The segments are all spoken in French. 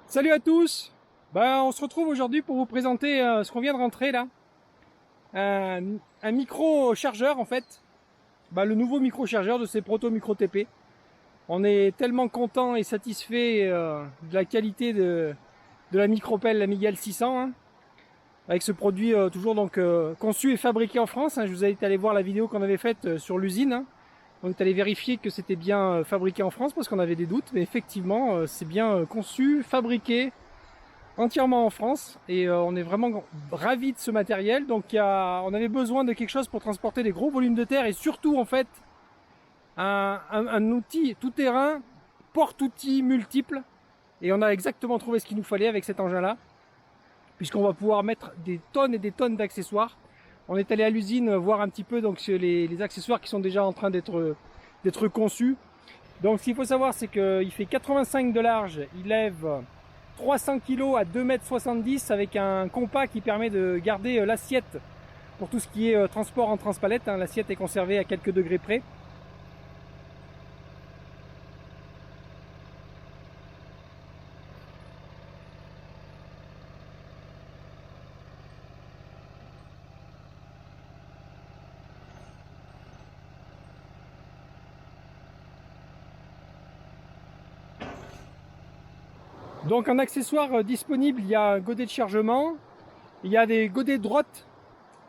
Salut à tous. On se retrouve aujourd'hui pour vous présenter ce qu'on vient de rentrer là. Un micro chargeur en fait. Le nouveau micro chargeur de ces Proto Micro TP. On est tellement content et satisfait de la qualité de la micropelle, la Miguel 600. Avec ce produit toujours donc conçu et fabriqué en France. Je vous invite à aller voir la vidéo qu'on avait faite sur l'usine. On est allé vérifier que c'était bien fabriqué en France parce qu'on avait des doutes, mais effectivement c'est bien conçu, fabriqué entièrement en France et on est vraiment ravis de ce matériel. Donc on avait besoin de quelque chose pour transporter des gros volumes de terre et surtout en fait un outil tout terrain, porte-outils multiple, et on a exactement trouvé ce qu'il nous fallait avec cet engin là, puisqu'on va pouvoir mettre des tonnes et des tonnes d'accessoires. On est allé à l'usine voir un petit peu donc les accessoires qui sont déjà en train d'être conçus. Donc ce qu'il faut savoir, c'est qu'il fait 85 de large, il lève 300 kg à 2,70 m avec un compas qui permet de garder l'assiette pour tout ce qui est transport en transpalette. L'assiette est conservée à quelques degrés près. Donc en accessoire disponible, il y a un godet de chargement, il y a des godets droites,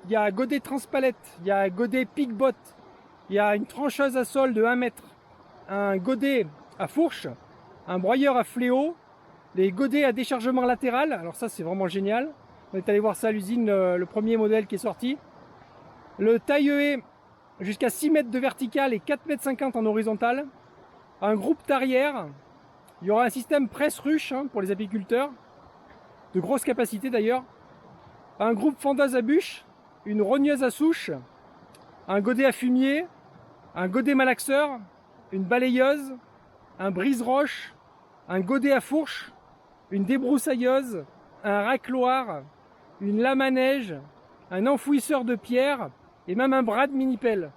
il y a un godet transpalette, il y a un godet pic-bot, il y a une trancheuse à sol de 1 mètre, un godet à fourche, un broyeur à fléau, les godets à déchargement latéral. Alors ça c'est vraiment génial. On est allé voir ça à l'usine, le premier modèle qui est sorti. Le taille-haie jusqu'à 6 mètres de vertical et 4,50 m en horizontal. Un groupe tarière. Il y aura un système presse-ruche pour les apiculteurs, de grosse capacité d'ailleurs. Un groupe fendeuse à bûche, une rogneuse à souche, un godet à fumier, un godet malaxeur, une balayeuse, un brise-roche, un godet à fourche, une débroussailleuse, un racloir, une lame à neige, un enfouisseur de pierre et même un bras de mini-pelle.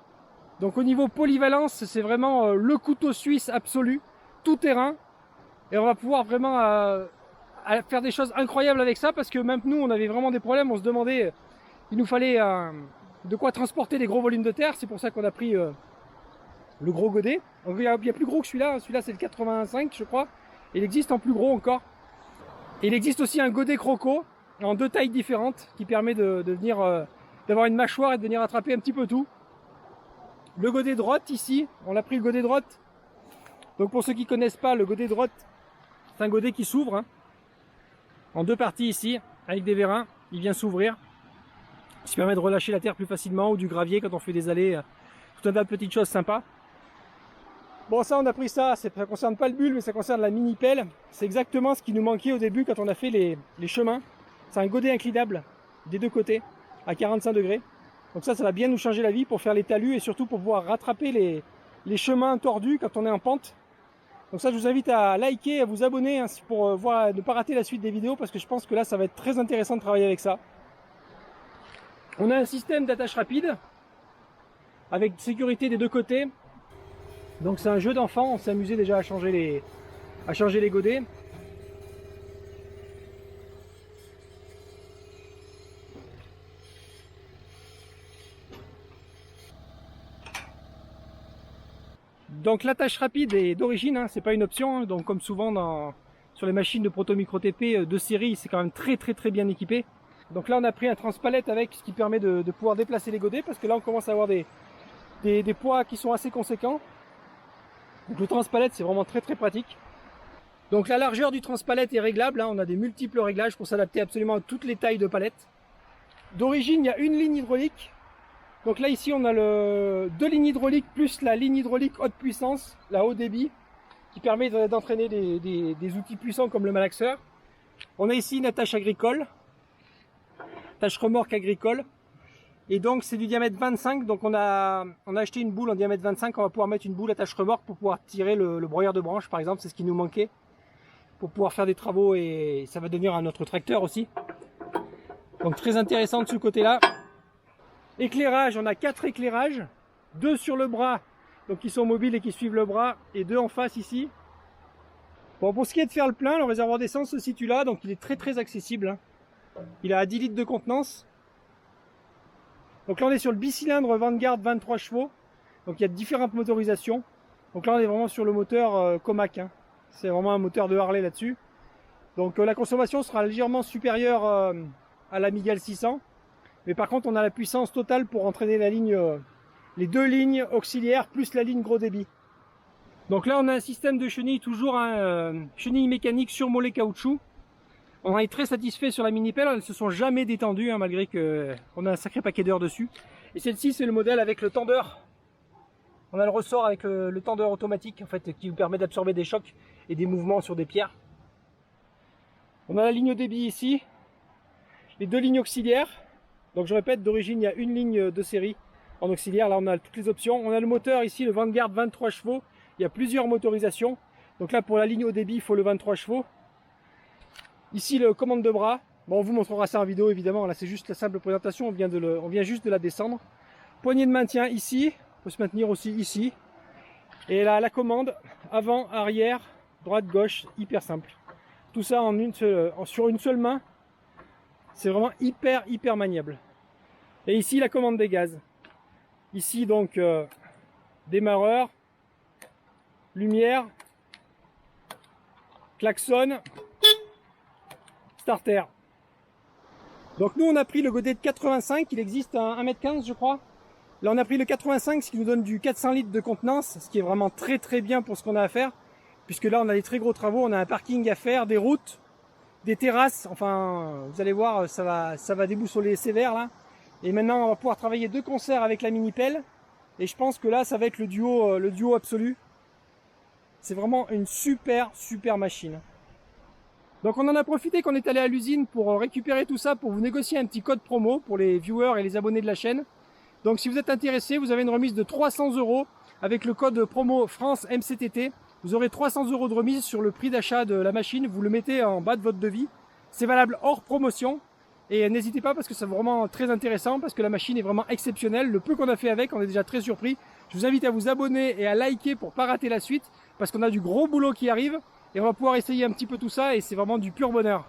Donc au niveau polyvalence, c'est vraiment le couteau suisse absolu, tout terrain. Et on va pouvoir vraiment faire des choses incroyables avec ça, parce que même nous on avait vraiment des problèmes, on se demandait, il nous fallait de quoi transporter des gros volumes de terre. C'est pour ça qu'on a pris le gros godet. Il y a plus gros que celui-là c'est le 85 je crois, et il existe en plus gros encore. Et il existe aussi un godet croco en 2 tailles différentes qui permet d'avoir une mâchoire et de venir attraper un petit peu tout. Le godet droite ici, on a pris le godet droite. Donc pour ceux qui ne connaissent pas, le godet droite, c'est un godet qui s'ouvre en 2 parties ici, avec des vérins. Il vient s'ouvrir, ce qui permet de relâcher la terre plus facilement, ou du gravier quand on fait des allées, tout un tas de petites choses sympas. Bon, ça on a pris ça ne concerne pas le bulle, mais ça concerne la mini pelle. C'est exactement ce qui nous manquait au début quand on a fait les chemins. C'est un godet inclinable des 2 côtés à 45 degrés. Donc ça va bien nous changer la vie pour faire les talus et surtout pour pouvoir rattraper les chemins tordus quand on est en pente. Donc ça, je vous invite à liker, à vous abonner pour ne pas rater la suite des vidéos, parce que je pense que là ça va être très intéressant de travailler avec ça. On a un système d'attache rapide avec sécurité des 2 côtés. Donc c'est un jeu d'enfant, on s'est amusé déjà à changer les godets. Donc l'attache rapide est d'origine, c'est pas une option. Donc comme souvent sur les machines de Proto Micro TP de série, c'est quand même très bien équipé. Donc là on a pris un transpalette avec, ce qui permet de pouvoir déplacer les godets, parce que là on commence à avoir des poids qui sont assez conséquents. Donc le transpalette c'est vraiment très pratique. Donc la largeur du transpalette est réglable, on a des multiples réglages pour s'adapter absolument à toutes les tailles de palettes. D'origine il y a une ligne hydraulique. Donc là ici on a 2 lignes hydrauliques plus la ligne hydraulique haute puissance, la haut débit, qui permet d'entraîner des outils puissants comme le malaxeur. On a ici une attache agricole, attache remorque agricole, et donc c'est du diamètre 25. Donc on a acheté une boule en diamètre 25, on va pouvoir mettre une boule attache remorque pour pouvoir tirer le broyeur de branche par exemple, c'est ce qui nous manquait pour pouvoir faire des travaux, et ça va devenir un autre tracteur aussi. Donc très intéressant de ce côté là. Éclairage, on a 4 éclairages, 2 sur le bras, donc qui sont mobiles et qui suivent le bras, et 2 en face ici. Bon, pour ce qui est de faire le plein, le réservoir d'essence se situe là, donc il est très accessible, hein. Il a 10 litres de contenance. Donc là on est sur le bicylindre Vanguard 23 chevaux. Donc il y a différentes motorisations. Donc là on est vraiment sur le moteur Comac, hein. C'est vraiment un moteur de Harley là-dessus. Donc la consommation sera légèrement supérieure à la Miguel 600. Mais par contre on a la puissance totale pour entraîner la ligne, les deux lignes auxiliaires plus la ligne gros débit. Donc là on a un système de chenille, toujours un chenille mécanique sur mollet caoutchouc. On en est très satisfait sur la mini-pelle, elles ne se sont jamais détendues, hein, malgré qu'on a un sacré paquet d'heures dessus. Et celle-ci c'est le modèle avec le tendeur. On a le ressort avec le tendeur automatique en fait, qui vous permet d'absorber des chocs et des mouvements sur des pierres. On a la ligne débit ici, les deux lignes auxiliaires. Donc je répète, d'origine il y a une ligne de série en auxiliaire, là on a toutes les options. On a le moteur ici, le Vanguard 23 chevaux, il y a plusieurs motorisations. Donc là pour la ligne haut débit il faut le 23 chevaux. Ici le commande de bras, bon, on vous montrera ça en vidéo évidemment, là c'est juste la simple présentation, on vient juste de la descendre. Poignée de maintien ici, on peut se maintenir aussi ici. Et là la commande, avant, arrière, droite, gauche, hyper simple. Tout ça sur une seule main, c'est vraiment hyper maniable. Et ici la commande des gaz. Ici donc démarreur, lumière, klaxon, starter. Donc nous on a pris le godet de 85, il existe à 1,15 m je crois. Là on a pris le 85, ce qui nous donne du 400 litres de contenance, ce qui est vraiment très bien pour ce qu'on a à faire. Puisque là on a des très gros travaux, on a un parking à faire, des routes, des terrasses, enfin vous allez voir ça va déboussoler sévère là. Et maintenant on va pouvoir travailler de concert avec la mini-pelle. Et je pense que là ça va être le duo absolu. C'est vraiment une super machine. Donc on en a profité qu'on est allé à l'usine pour récupérer tout ça, pour vous négocier un petit code promo pour les viewers et les abonnés de la chaîne. Donc si vous êtes intéressé, vous avez une remise de 300 € avec le code promo France MCTT. Vous aurez 300 € de remise sur le prix d'achat de la machine, vous le mettez en bas de votre devis. C'est valable hors promotion. Et n'hésitez pas parce que c'est vraiment très intéressant, parce que la machine est vraiment exceptionnelle. Le peu qu'on a fait avec, on est déjà très surpris. Je vous invite à vous abonner et à liker pour ne pas rater la suite, parce qu'on a du gros boulot qui arrive. Et on va pouvoir essayer un petit peu tout ça et c'est vraiment du pur bonheur.